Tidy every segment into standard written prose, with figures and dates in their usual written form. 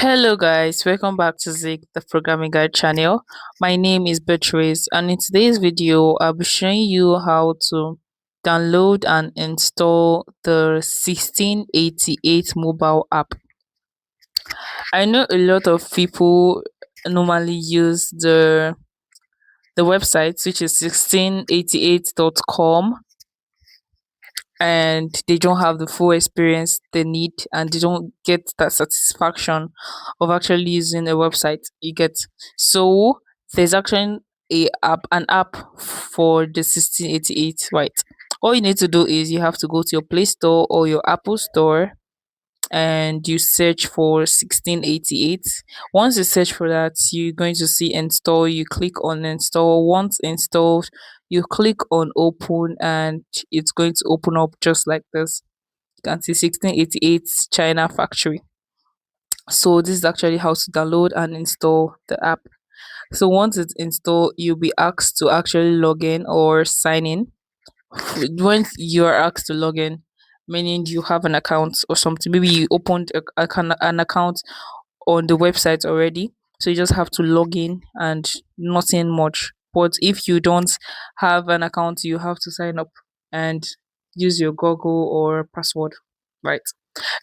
Hello guys, welcome back to Zig, the programming guide channel. My name is Beatrice, and in today's video I'll be showing you how to download and install the 1688 mobile app. I know a lot of people normally use the website, which is 1688.com, and they don't have the full experience they need, and they don't get that satisfaction of actually using a website. You get, so there's actually an app for the 1688, right? All you need to do is you have to go to your Play Store or your Apple Store, and you search for 1688. Once you search for that, you're going to see install. You click on install. Once installed, you click on open, and it's going to open up just like this. You can see 1688 China factory. So this is actually how to download and install the app. So once it's installed, you'll be asked to actually log in or sign in. When you're asked to log in, meaning you have an account or something, maybe you opened an account on the website already, so you just have to log in and nothing much. But if you don't have an account, you have to sign up and use your Google or password, right?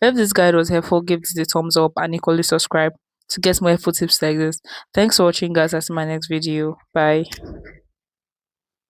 If this guide was helpful, give this a thumbs up and equally subscribe to get more helpful tips like this. Thanks for watching guys. I'll see my next video. Bye.